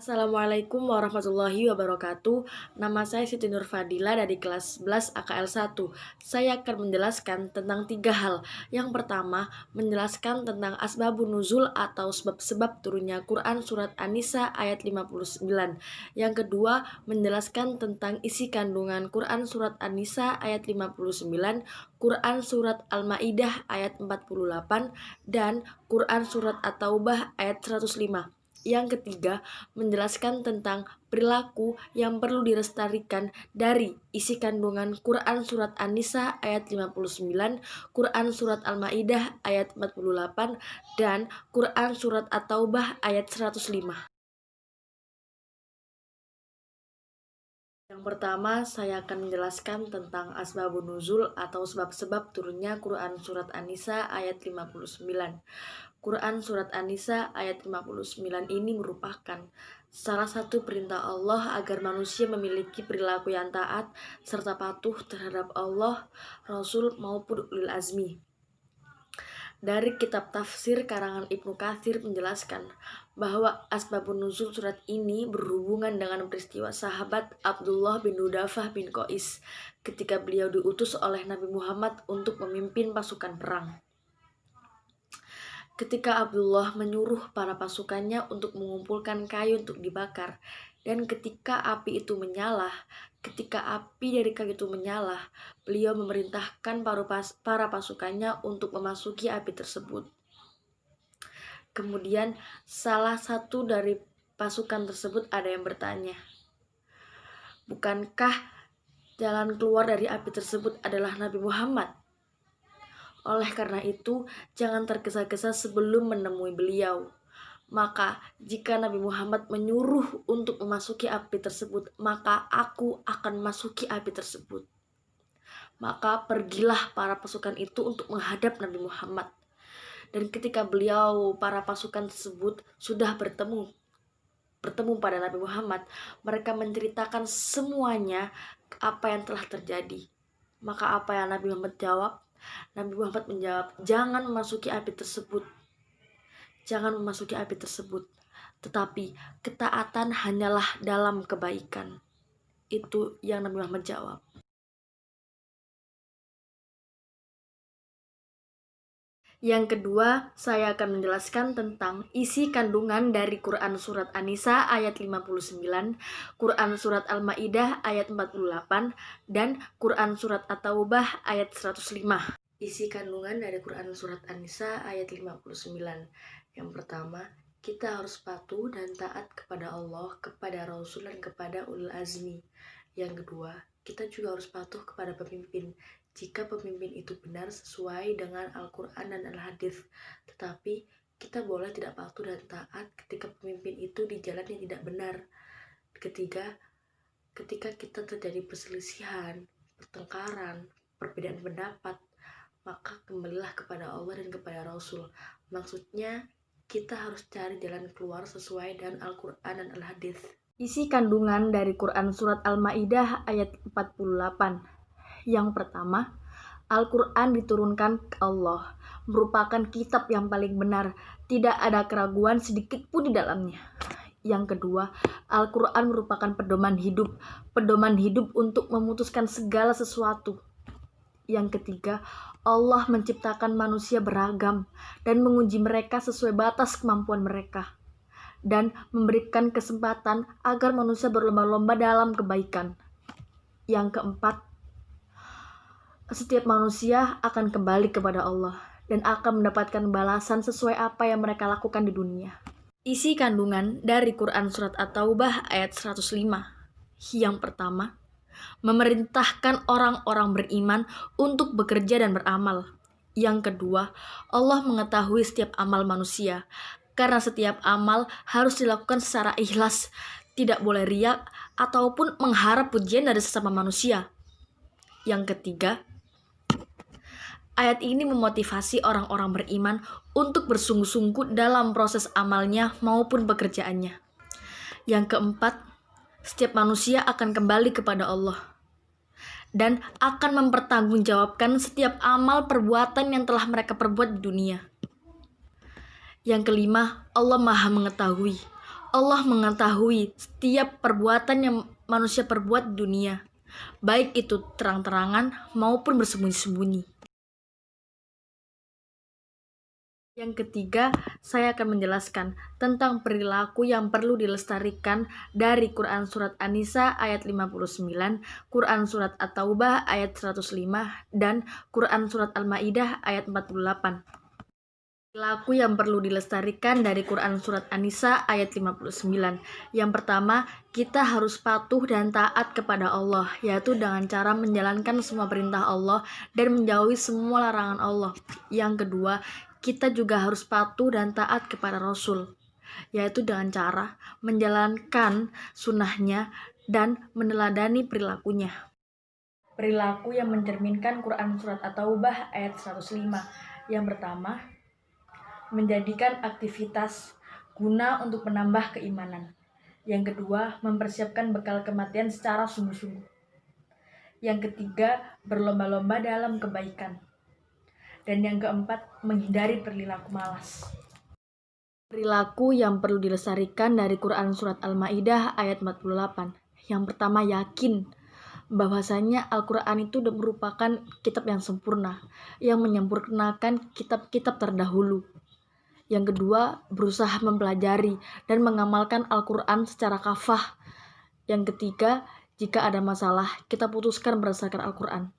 Assalamualaikum warahmatullahi wabarakatuh. Nama saya Siti Nur Fadila dari kelas 11 AKL 1. Saya akan menjelaskan tentang 3 hal. Yang pertama, menjelaskan tentang asbabun nuzul atau sebab-sebab turunnya Quran surat An-Nisa ayat 59. Yang kedua, menjelaskan tentang isi kandungan Quran surat An-Nisa ayat 59, Quran surat Al-Maidah ayat 48, dan Quran surat At-Taubah ayat 105. Yang ketiga, menjelaskan tentang perilaku yang perlu dilestarikan dari isi kandungan Quran surat An-Nisa ayat 59, Quran surat Al-Maidah ayat 48, dan Quran surat At-Taubah ayat 105. Yang pertama, saya akan menjelaskan tentang asbabun nuzul atau sebab-sebab turunnya Quran surat An-Nisa ayat 59. Quran surat An-Nisa ayat 59 ini merupakan salah satu perintah Allah agar manusia memiliki perilaku yang taat serta patuh terhadap Allah, Rasul maupun ulil azmi. Dari kitab tafsir karangan Ibnu Katsir menjelaskan bahwa asbabun nuzul surat ini berhubungan dengan peristiwa sahabat Abdullah bin Hudafah bin Qais ketika beliau diutus oleh Nabi Muhammad untuk memimpin pasukan perang. Ketika Abdullah menyuruh para pasukannya untuk mengumpulkan kayu untuk dibakar, dan ketika api dari kayu itu menyala, beliau memerintahkan para pasukannya untuk memasuki api tersebut. Kemudian salah satu dari pasukan tersebut ada yang bertanya, "Bukankah jalan keluar dari api tersebut adalah Nabi Muhammad? Oleh karena itu, jangan tergesa-gesa sebelum menemui beliau. Maka jika Nabi Muhammad menyuruh untuk memasuki api tersebut, maka aku akan masuki api tersebut." Maka pergilah para pasukan itu untuk menghadap Nabi Muhammad. Dan ketika para pasukan tersebut sudah bertemu pada Nabi Muhammad, mereka menceritakan semuanya apa yang telah terjadi. Maka apa yang Nabi Muhammad jawab? Nabi Muhammad menjawab, "Jangan memasuki api tersebut. Jangan memasuki api tersebut. Tetapi ketaatan hanyalah dalam kebaikan." Itu yang Nabi Muhammad jawab. Yang kedua, saya akan menjelaskan tentang isi kandungan dari Quran surat An-Nisa ayat 59, Quran surat Al-Maidah ayat 48, dan Quran surat At-Taubah ayat 105. Isi kandungan dari Quran surat An-Nisa ayat 59. Yang pertama, kita harus patuh dan taat kepada Allah, kepada Rasul, dan kepada ulil azmi. Yang kedua, kita juga harus patuh kepada pemimpin jika pemimpin itu benar sesuai dengan Al-Quran dan Al-Hadis. Tetapi kita boleh tidak patuh dan taat ketika pemimpin itu di jalan yang tidak benar. Ketiga, ketika kita terjadi perselisihan, pertengkaran, perbedaan pendapat, maka kembalilah kepada Allah dan kepada Rasul. Maksudnya, kita harus cari jalan keluar sesuai dengan Al-Quran dan Al-Hadis. Isi kandungan dari Quran surat Al-Maidah ayat 48. Yang pertama, Al-Quran diturunkan ke Allah, merupakan kitab yang paling benar, tidak ada keraguan sedikit pun di dalamnya. Yang kedua, Al-Quran merupakan pedoman hidup untuk memutuskan segala sesuatu. Yang ketiga, Allah menciptakan manusia beragam dan menguji mereka sesuai batas kemampuan mereka, dan memberikan kesempatan agar manusia berlomba-lomba dalam kebaikan. Yang keempat, setiap manusia akan kembali kepada Allah dan akan mendapatkan balasan sesuai apa yang mereka lakukan di dunia. Isi kandungan dari Quran surat At-Taubah ayat 105. Yang pertama, memerintahkan orang-orang beriman untuk bekerja dan beramal. Yang kedua, Allah mengetahui setiap amal manusia, karena setiap amal harus dilakukan secara ikhlas, tidak boleh riya ataupun mengharap pujian dari sesama manusia. Yang ketiga, ayat ini memotivasi orang-orang beriman untuk bersungguh-sungguh dalam proses amalnya maupun pekerjaannya. Yang keempat, setiap manusia akan kembali kepada Allah dan akan mempertanggungjawabkan setiap amal perbuatan yang telah mereka perbuat di dunia. Yang kelima, Allah Maha mengetahui. Allah mengetahui setiap perbuatan yang manusia perbuat di dunia, baik itu terang-terangan maupun bersembunyi-sembunyi. Yang ketiga, saya akan menjelaskan tentang perilaku yang perlu dilestarikan dari Quran Surat An-Nisa ayat 59, Quran Surat At-Taubah ayat 105, dan Quran Surat Al-Ma'idah ayat 48. Perilaku yang perlu dilestarikan dari Quran Surat An-Nisa ayat 59. Yang pertama, kita harus patuh dan taat kepada Allah, yaitu dengan cara menjalankan semua perintah Allah dan menjauhi semua larangan Allah. Yang kedua, kita juga harus patuh dan taat kepada Rasul, yaitu dengan cara menjalankan sunnahnya dan meneladani perilakunya. Perilaku yang mencerminkan Quran Surat At-Taubah ayat 105. Yang pertama, menjadikan aktivitas guna untuk menambah keimanan. Yang kedua, mempersiapkan bekal kematian secara sungguh-sungguh. Yang ketiga, berlomba-lomba dalam kebaikan. Dan yang keempat, menghindari perilaku malas. Perilaku yang perlu dilestarikan dari Quran Surat Al-Ma'idah ayat 48. Yang pertama, yakin bahwasanya Al-Quran itu merupakan kitab yang sempurna, yang menyempurnakan kitab-kitab terdahulu. Yang kedua, berusaha mempelajari dan mengamalkan Al-Quran secara kafah. Yang ketiga, jika ada masalah, kita putuskan berdasarkan Al-Quran.